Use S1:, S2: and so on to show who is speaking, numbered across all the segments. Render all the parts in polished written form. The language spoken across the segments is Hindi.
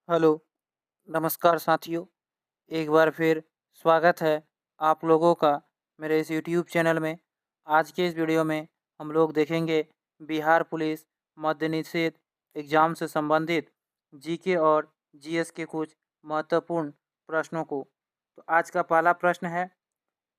S1: हेलो, नमस्कार साथियों। एक बार फिर स्वागत है आप लोगों का मेरे इस यूट्यूब चैनल में। आज के इस वीडियो में हम लोग देखेंगे बिहार पुलिस मद्य निषेध एग्ज़ाम से संबंधित जीके और जीएस के कुछ महत्वपूर्ण प्रश्नों को। तो आज का पहला प्रश्न है,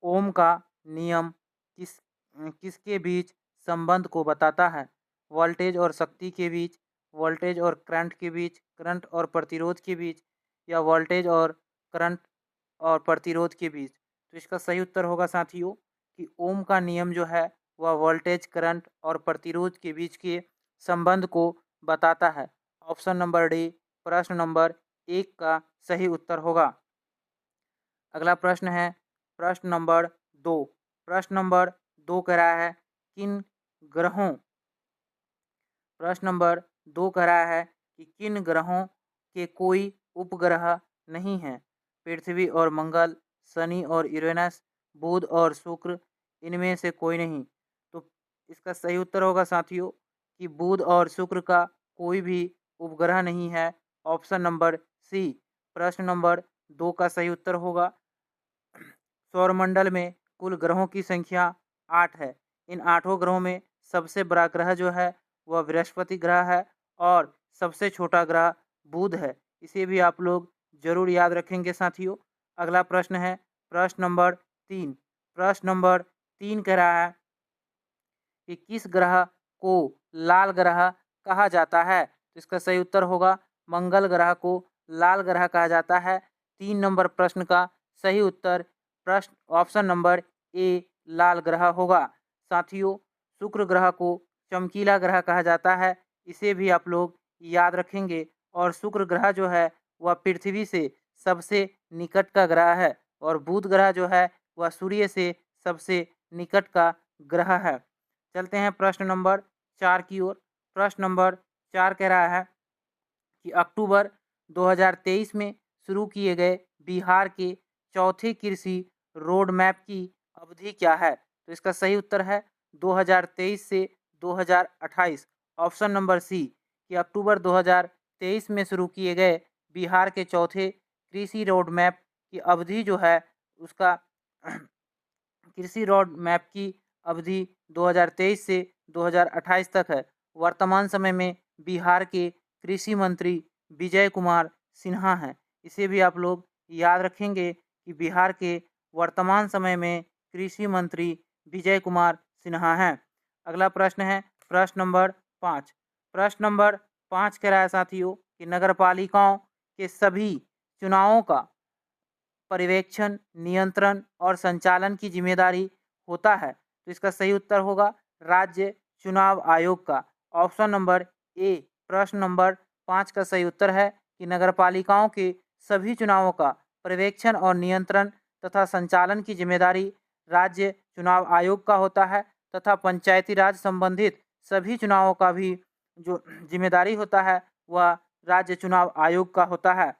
S1: ओम का नियम किसके बीच संबंध को बताता है? वोल्टेज और शक्ति के बीच, वोल्टेज और करंट के बीच, करंट और प्रतिरोध के बीच, या वोल्टेज और करंट और प्रतिरोध के बीच। तो इसका सही उत्तर होगा साथियों कि ओम का नियम जो है वह वोल्टेज, करंट और प्रतिरोध के बीच के संबंध को बताता है। ऑप्शन नंबर डी प्रश्न नंबर 1 का सही उत्तर होगा। अगला प्रश्न है प्रश्न नंबर 2। प्रश्न नंबर 2 कह रहा है किन ग्रहों प्रश्न नंबर 2 कह रहा है कि किन ग्रहों के कोई उपग्रह नहीं हैं? पृथ्वी और मंगल, शनि और यूरेनस, बुध और शुक्र, इनमें से कोई नहीं। तो इसका सही उत्तर होगा साथियों कि बुध और शुक्र का कोई भी उपग्रह नहीं है। ऑप्शन नंबर सी प्रश्न नंबर 2 का सही उत्तर होगा। सौरमंडल में कुल ग्रहों की संख्या 8 है। इन 8 ग्रहों में सबसे बड़ा ग्रह जो है वह बृहस्पति ग्रह है और सबसे छोटा ग्रह बुध है। इसे भी आप लोग जरूर याद रखेंगे साथियों। अगला प्रश्न है प्रश्न नंबर 3। प्रश्न नंबर 3 कह रहा है कि किस ग्रह को लाल ग्रह कहा जाता है? तो इसका सही उत्तर होगा मंगल ग्रह को लाल ग्रह कहा जाता है। 3 नंबर प्रश्न का सही उत्तर प्रश्न ऑप्शन नंबर ए लाल ग्रह होगा। साथियों, शुक्र ग्रह को चमकीला ग्रह कहा जाता है। इसे भी आप लोग याद रखेंगे। और शुक्र ग्रह जो है वह पृथ्वी से सबसे निकट का ग्रह है और बुध ग्रह जो है वह सूर्य से सबसे निकट का ग्रह है। चलते हैं प्रश्न नंबर 4 की ओर। प्रश्न नंबर 4 कह रहा है कि अक्टूबर 2023 में शुरू किए गए बिहार के चौथे कृषि रोड मैप की अवधि क्या है? तो इसका सही उत्तर है 2023 से 2028। ऑप्शन नंबर सी कि अक्टूबर 2023 में शुरू किए गए बिहार के चौथे कृषि रोड मैप की अवधि जो है उसका कृषि रोड मैप की अवधि 2023 से 2028 तक है। वर्तमान समय में बिहार के कृषि मंत्री विजय कुमार सिन्हा हैं। इसे भी आप लोग याद रखेंगे कि बिहार के वर्तमान समय में कृषि मंत्री विजय कुमार सिन्हा हैं। अगला प्रश्न है प्रश्न नंबर 5। प्रश्न नंबर 5 कह रहा है साथियों कि नगरपालिकाओं के सभी चुनावों का पर्यवेक्षण, नियंत्रण और संचालन की जिम्मेदारी होता है। तो इसका सही उत्तर होगा राज्य चुनाव आयोग का। ऑप्शन नंबर ए प्रश्न नंबर 5 का सही उत्तर है कि नगरपालिकाओं के सभी चुनावों का पर्यवेक्षण और नियंत्रण तथा संचालन की जिम्मेदारी राज्य चुनाव आयोग का होता है तथा पंचायती राज संबंधित सभी चुनावों का भी जो जिम्मेदारी होता है वह राज्य चुनाव आयोग का होता है।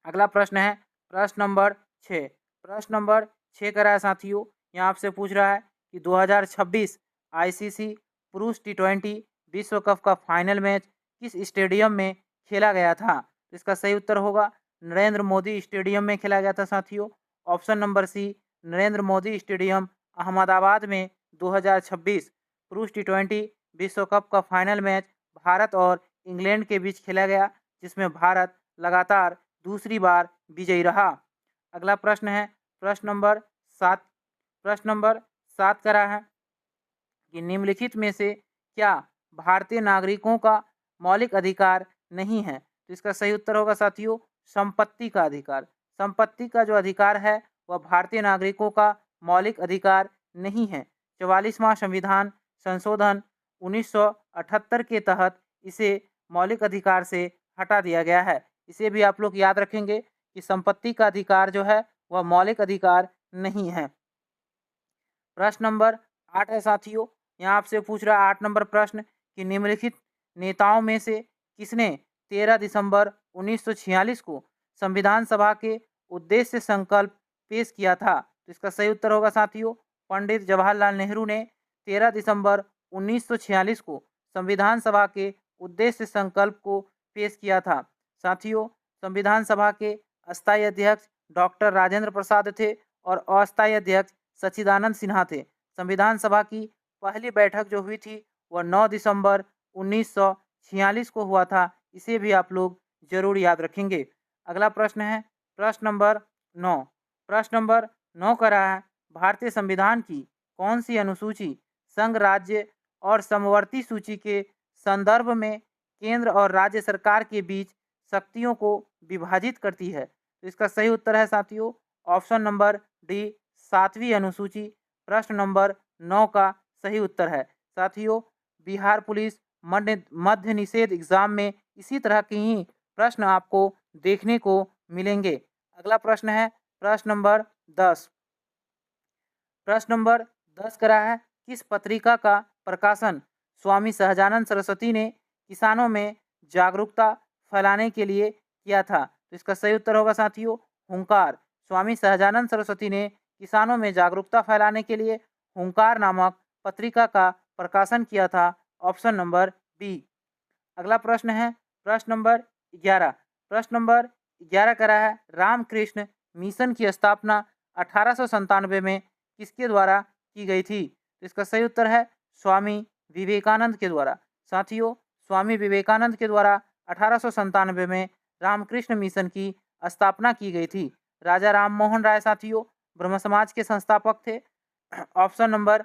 S1: अगला प्रश्न है प्रश्न नंबर 6। प्रश्न नंबर 6 कह रहा है साथियों, यहाँ आपसे पूछ रहा है कि 2026 आईसीसी पुरुष टी20 विश्व कप का फाइनल मैच किस स्टेडियम में खेला गया था? तो इसका सही उत्तर होगा नरेंद्र मोदी स्टेडियम में खेला गया था साथियों। Option number C Narendra Modi stadium Ahmedabad में 2026 पुरुष टी20 विश्व कप का फाइनल मैच भारत और इंग्लैंड के बीच खेला गया, जिसमें भारत लगातार दूसरी बार विजयी रहा। अगला प्रश्न है प्रश्न नंबर 7। प्रश्न नंबर 7 कह रहा है कि निम्नलिखित में से क्या भारतीय नागरिकों का मौलिक अधिकार नहीं है? तो इसका सही उत्तर होगा साथियों संपत्ति का अधिकार। संपत्ति का जो अधिकार है वह भारतीय नागरिकों का मौलिक अधिकार नहीं है। 44वां संविधान संशोधन 1978 के तहत इसे मौलिक अधिकार से हटा दिया गया है। इसे भी आप लोग याद रखेंगे कि संपत्ति का अधिकार जो है वह मौलिक अधिकार नहीं है। प्रश्न नंबर 8 है साथियों, यहाँ आपसे पूछ रहा है 8 नंबर प्रश्न कि निम्नलिखित नेताओं में से किसने 13 दिसंबर 1946 को संविधान सभा के उद्देश्य संकल्प पेश किया था? तो इसका सही उत्तर होगा साथियों पंडित जवाहरलाल नेहरू ने 13 दिसंबर 1946 को संविधान सभा के उद्देश्य संकल्प को पेश किया था। साथियों, संविधान सभा के अस्थायी अध्यक्ष डॉक्टर राजेंद्र प्रसाद थे और अस्थायी अध्यक्ष सच्चिदानंद सिन्हा थे। संविधान सभा की पहली बैठक जो हुई थी वह 9 दिसंबर 1946 को हुआ था। इसे भी आप लोग जरूर याद रखेंगे। अगला प्रश्न है प्रश्न नंबर 9। प्रश्न नंबर 9 का रहा है भारतीय संविधान की कौन सी अनुसूची संघ राज्य और समवर्ती सूची के संदर्भ में केंद्र और राज्य सरकार के बीच शक्तियों को विभाजित करती है? तो इसका सही उत्तर है साथियों ऑप्शन नंबर डी 7वीं अनुसूची। प्रश्न नंबर 9 का सही उत्तर है। साथियों बिहार पुलिस मध्य निषेध एग्जाम में इसी तरह के ही प्रश्न आपको देखने को मिलेंगे। अगला प्रश्न है प्रश्न नंबर 10। प्रश्न नंबर 10 करा है किस पत्रिका का प्रकाशन स्वामी सहजानंद सरस्वती ने किसानों में जागरूकता फैलाने के लिए किया था? तो इसका सही उत्तर होगा साथियों हुंकार। स्वामी सहजानंद सरस्वती ने किसानों में जागरूकता फैलाने के लिए हुंकार नामक पत्रिका का प्रकाशन किया था। Option number B. अगला प्रश्न है प्रश्न नंबर 11। प्रश्न नंबर 11 करा है रामकृष्ण मिशन की स्थापना 1897 में किसके द्वारा की गई थी? तो इसका सही उत्तर है स्वामी विवेकानंद के द्वारा। साथियों स्वामी विवेकानंद के द्वारा 1897 में रामकृष्ण मिशन की स्थापना की गई थी। राजा राम मोहन राय साथियों ब्रह्म समाज के संस्थापक थे। ऑप्शन नंबर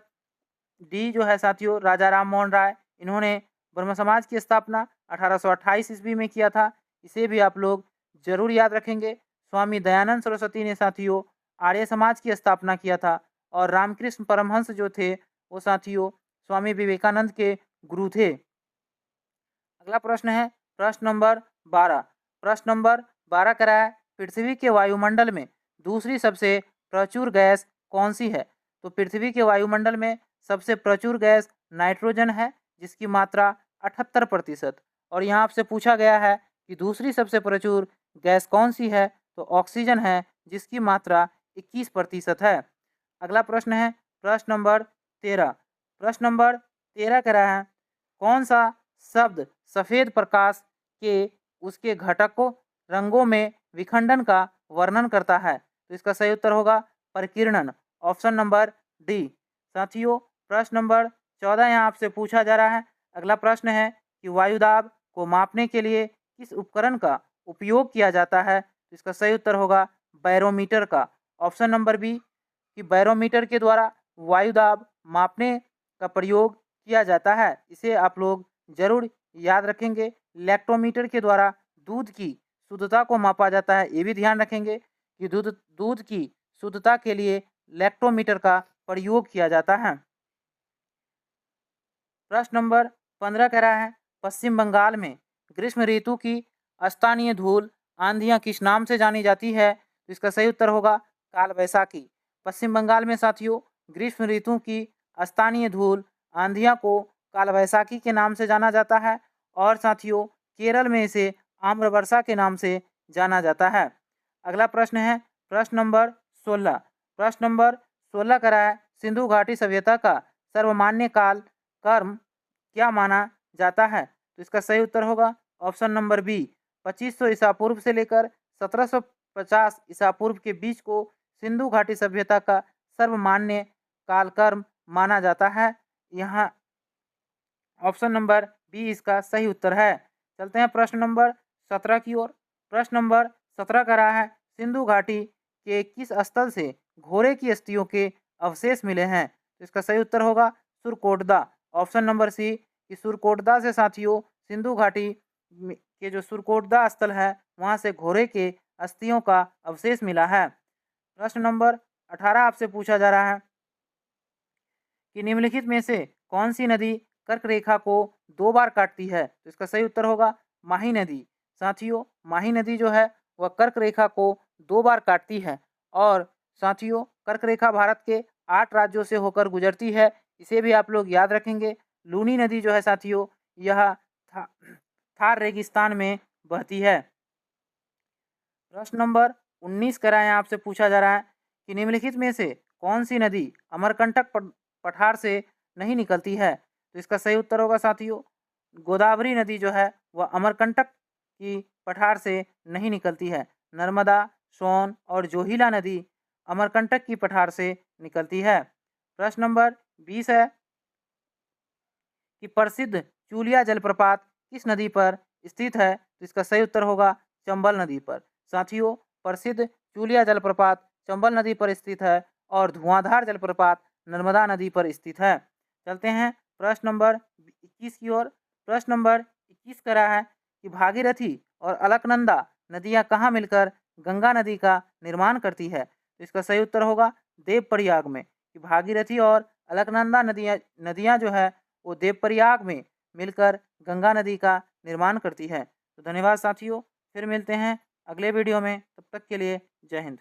S1: डी जो है साथियों राजा राम मोहन राय, इन्होंने ब्रह्म समाज की स्थापना 1828 ईस्वी में किया था। इसे भी आप लोग जरूर याद रखेंगे। स्वामी दयानंद सरस्वती ने साथियों आर्य समाज की स्थापना किया था और रामकृष्ण परमहंस जो थे वो साथियों स्वामी विवेकानंद के गुरु थे। अगला प्रश्न है प्रश्न नंबर 12। प्रश्न नंबर 12 करा है पृथ्वी के वायुमंडल में दूसरी सबसे प्रचुर गैस कौन सी है? तो पृथ्वी के वायुमंडल में सबसे प्रचुर गैस नाइट्रोजन है जिसकी मात्रा 78%। और यहाँ आपसे पूछा गया है कि दूसरी सबसे प्रचुर गैस कौन सी है? तो ऑक्सीजन है जिसकी मात्रा 21% है। अगला प्रश्न है प्रश्न नंबर 13। प्रश्न नंबर 13 कह रहा है कौन सा शब्द सफेद प्रकाश के उसके घटकों रंगों में विखंडन का वर्णन करता है? तो इसका सही उत्तर होगा परिकीर्णन। Option number D. साथियों प्रश्न नंबर 14 यहाँ आपसे पूछा जा रहा है। अगला प्रश्न है कि वायुदाब को मापने के लिए किस उपकरण का उपयोग किया जाता है? तो इसका सही उत्तर होगा बैरोमीटर का। ऑप्शन नंबर बी कि बैरोमीटर के द्वारा वायुदाब मापने का प्रयोग किया जाता है। इसे आप लोग जरूर याद रखेंगे। लैक्टोमीटर के द्वारा दूध की शुद्धता को मापा जाता है। ये भी ध्यान रखेंगे कि दूध की शुद्धता के लिए लैक्टोमीटर का प्रयोग किया जाता है। प्रश्न नंबर 15 कह रहा है पश्चिम बंगाल में ग्रीष्म ऋतु की स्थानीय धूल आंधियां किस नाम से जानी जाती है? तो इसका सही उत्तर होगा काल वैसाखी। पश्चिम बंगाल में साथियों ग्रीष्म ऋतु की स्थानीय धूल आंधियां को काल वैसाखी के नाम से जाना जाता है। और साथियों केरल में इसे आम्र वर्षा के नाम से जाना जाता है। अगला प्रश्न है प्रश्न नंबर 16। प्रश्न नंबर 16 कह रहा है सिंधु घाटी सभ्यता का सर्वमान्य काल कर्म क्या माना जाता है? तो इसका सही उत्तर होगा ऑप्शन नंबर बी 2500 ईसा पूर्व से लेकर 1750 ईसा पूर्व के बीच को सिंधु घाटी सभ्यता का सर्वमान्य कालकर्म माना जाता है। यहाँ ऑप्शन नंबर बी इसका सही उत्तर है। चलते हैं प्रश्न नंबर 17 की ओर। प्रश्न नंबर 17 का रहा है सिंधु घाटी के किस स्थल से घोड़े की अस्थियों के अवशेष मिले हैं? तो इसका सही उत्तर होगा सुरकोटदा। ऑप्शन नंबर सी कि सुरकोटदा से साथियों सिंधु घाटी के जो सुरकोटदा स्थल है वहां से घोड़े के अस्थियों का अवशेष मिला है। प्रश्न नंबर 18 आपसे पूछा जा रहा है कि निम्नलिखित में से कौन सी नदी कर्क रेखा को 2 बार काटती है? तो इसका सही उत्तर होगा माही नदी। साथियों माही नदी जो है वह कर्क रेखा को 2 बार काटती है। और साथियों कर्क रेखा भारत के 8 राज्यों से होकर गुजरती है। इसे भी आप लोग याद रखेंगे। लूनी नदी जो है साथियों यह थार रेगिस्तान में बहती है। प्रश्न नंबर 19 कराएं आपसे पूछा जा रहा है कि निम्नलिखित में से कौन सी नदी अमरकंटक पठार से नहीं निकलती है? तो इसका सही उत्तर होगा साथियों गोदावरी नदी जो है वह अमरकंटक की पठार से नहीं निकलती है। नर्मदा, सोन और जोहिला नदी अमरकंटक की पठार से निकलती है। प्रश्न नंबर 20 है कि प्रसिद्ध चूलिया जलप्रपात किस नदी पर स्थित है? तो इसका सही उत्तर होगा चंबल नदी पर। साथियों, प्रसिद्ध चूलिया जलप्रपात चंबल नदी पर स्थित है और धुआंधार जलप्रपात नर्मदा नदी पर स्थित है। चलते हैं प्रश्न नंबर 21 की ओर। प्रश्न नंबर 21 कह रहा है कि भागीरथी और अलकनंदा नदियां कहाँ मिलकर गंगा नदी का निर्माण करती है? तो इसका सही उत्तर होगा देवप्रयाग में। कि भागीरथी और अलकनंदा नदियां जो है वो देवप्रयाग में मिलकर गंगा नदी का निर्माण करती है। तो धन्यवाद साथियों, फिर मिलते हैं अगले वीडियो में। तब तक के लिए जय हिंद।